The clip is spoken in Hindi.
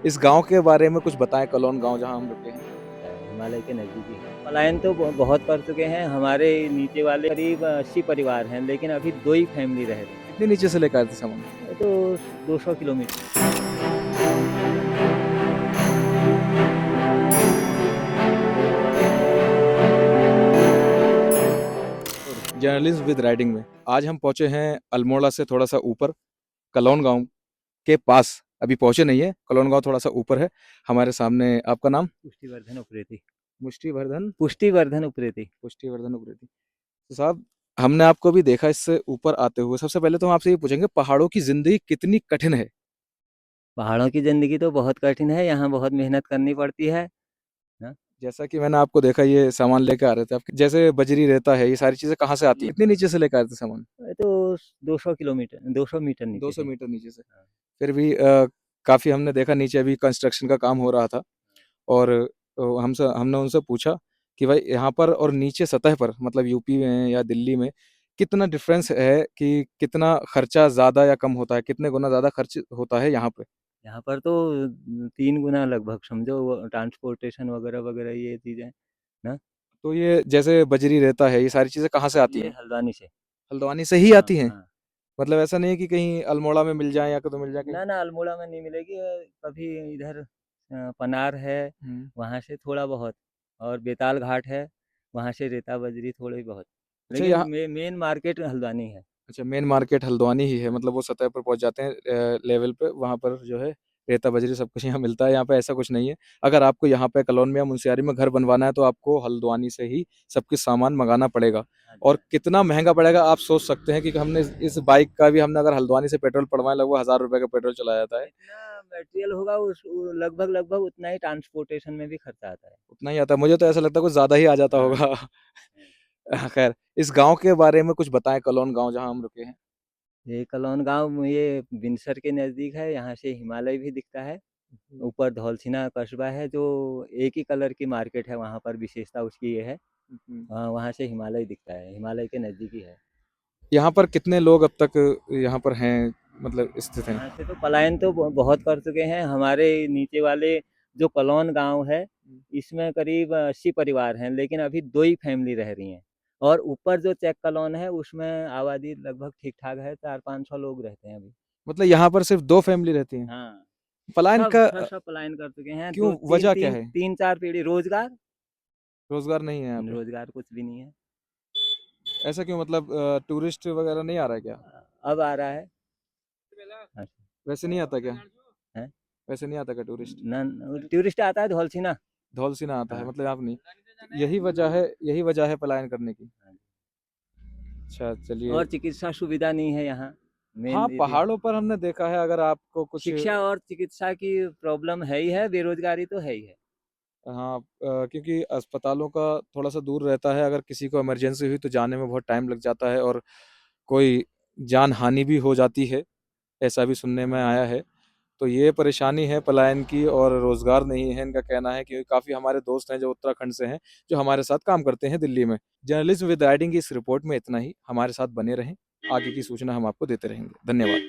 इस गाँव के बारे में कुछ बताएँ कलोन गाँव जहाँ हम रुके हैं? हिमालय के नज़दीक ही है। पलायन तो बहुत कर चुके हैं, हमारे नीचे वाले करीब 80 परिवार हैं, लेकिन अभी 2 ही फैमिली रह रही हैं। कितने नीचे से लेकर आए थे सामान? ये तो 200 किलोमीटर। जर्नलिज्म विद राइडिंग में आज हम पहुँचे हैं अल्मोड़ा से थोड़ा-सा ऊपर, कलोन गाँव के पास। अभी पहुँचे नहीं है, कलोन गाँव थोड़ा-सा ऊपर है। हमारे सामने आपका नाम? पुष्टिवर्धन उप्रेती। मुष्टिवर्धन पुष्टिवर्धन उप्रेती। पुष्टिवर्धन उप्रेती। तो साहब, हमने आपको भी देखा इससे ऊपर आते हुए। सबसे पहले तो हम आपसे ये पूछेंगे पहाड़ों की ज़िंदगी कितनी कठिन है? पहाड़ों की ज़िंदगी तो बहुत कठिन है, यहाँ बहुत मेहनत करनी पड़ती है। हाँ, जैसा कि मैंने आपको देखा ये सामान लेके आ रहे थे आप, जैसे बजरी रहता है, ये सारी चीज़ें कहाँ से आती हैं? कितने नीचे से लेके आए थे सामान? ये तो 200 किलोमीटर 200 मीटर नीचे 200 से। मीटर नीचे से। हाँ, फिर भी काफ़ी हमने देखा नीचे अभी कंस्ट्रक्शन का काम हो रहा था और हमने उनसे पूछा कि भाई यहाँ पर और नीचे सतह पर मतलब यूपी में या दिल्ली में कितना डिफरेंस है कि कितना खर्चा ज़्यादा या कम होता है? कितने गुना ज़्यादा खर्च होता है यहाँ पे? यहाँ पर तो 3 गुना लगभग समझो वो ट्रांसपोर्टेशन वगैरह-वगैरह ये चीज़ें ना, तो ये जैसे बजरी रहता है, ये सारी चीज़ें कहाँ से आती ये हैं? हल्द्वानी से। हल्द्वानी से ही हाँ, आती हैं? हाँ। मतलब ऐसा नहीं है कि कहीं अल्मोड़ा में मिल जाएँ या कहीं तो मिल जाए कहीं? ना, ना अल्मोड़ा में नहीं मिलेगी कभी इधर पनार है, हुँ। वहाँ से थोड़ा बहुत और बेताल घाट है, वहाँ से रेता बजरी थोड़ी बहुत। अच्छा लेकिन यहाँ मेन मार्केट हल्द्वानी है। अच्छा मेन मार्केट हल्द्वानी ही है मतलब वो सतह पर पहुँच जाते हैं लेवल पे वहाँ पर जो है रेता बजरी सब कुछ यहाँ मिलता है, यहाँ पे ऐसा कुछ नहीं है। अगर आपको यहाँ पे कलोन में या मुनस्यारी में घर बनवाना है तो आपको हल्द्वानी से ही सब कुछ सामान मँगाना पड़ेगा हाँ जी, और हाँ। कितना महँगा पड़ेगा आप सोच सकते हैं कि हमने इस बाइक का भी हमने अगर हल्द्वानी से पेट्रोल पड़वाएँ लगभग ₹1000 का पेट्रोल चला जाता है। जितना मटेरियल होगा उस लगभग उतना ही ट्रांसपोर्टेशन में भी खर्चा आता है। उतना ही आता है, मुझे तो ऐसा लगता है कुछ ज़्यादा ही आ जाता हाँ, होगा। हाँ। खैर इस गाँव के बारे में कुछ बताएँ कलोन गाँव जहाँ हम रुके हैं? ये कलौन गाँव ये बिनसर के नज़दीक है, यहाँ से हिमालय भी दिखता है। हुँ, ऊपर धौलछिना कस्बा है जो एक ही कलर की मार्केट है, वहाँ पर विशेषता उसकी ये है। हुँ। वहाँ से हिमालय दिखता है, हिमालय के नज़दीक ही है। यहाँ पर कितने लोग अब तक यहाँ पर हैं मतलब स्थित हैं? यहाँ से तो पलायन तो बहुत कर चुके हैं, हमारे नीचे वाले जो कलौन गाँव है, हुँ। इसमें करीब 80 परिवार हैं, लेकिन अभी 2 ही फैमिली रह रही हैं। और ऊपर जो चेक कलौन है, उसमें आबादी लगभग ठीक-ठाक है, 400-500 लोग रहते हैं अभी। मतलब यहाँ पर सिर्फ़ 2 फैमिली रहती हैं? हाँ, पलायन सब का सब सब पलायन कर चुके हैं, क्यों 2 वजह क्या 3-3 है? 3-4 पीढ़ी रोज़गार, रोज़गार नहीं है यहाँ पे? रोज़गार कुछ भी नहीं है। ऐसा क्यों मतलब टूरिस्ट वग़ैरह नहीं आ रहा है क्या? अब आ रहा है। हाँ, वैसे नहीं आता क्या? हैं? वैसे नहीं आता क्या टूरिस्ट? टूरिस्ट आता है धौलछिना। धौलसिना आता है हाँ, मतलब आप नहीं। यही वजह है पलायन करने की? हाँ। अच्छा चलिए। और चिकित्सा सुविधा नहीं है यहाँ, हाँ, मेन ये भी है। पहाड़ों पर हमने देखा है अगर आपको कुछ शिक्षा और चिकित्सा की प्रॉब्लम है ही है, बेरोज़गारी तो है ही है। हाँ क्योंकि अस्पतालों का थोड़ा-सा दूर रहता है, अगर किसी को इमरजेंसी हुई तो जाने में बहुत टाइम लग जाता है और कोई जान-हानि भी हो जाती है, ऐसा भी सुनने में हाँ। आया है। तो ये परेशानी है पलायन की और रोज़गार नहीं है, इनका कहना है क्योंकि काफ़ी हमारे दोस्त हैं जो उत्तराखंड से हैं, जो हमारे साथ काम करते हैं दिल्ली में। जर्नलिज्म विद राइडिंग की इस रिपोर्ट में इतना ही, हमारे साथ बने रहें, आगे की सूचना हम आपको देते रहेंगे। धन्यवाद।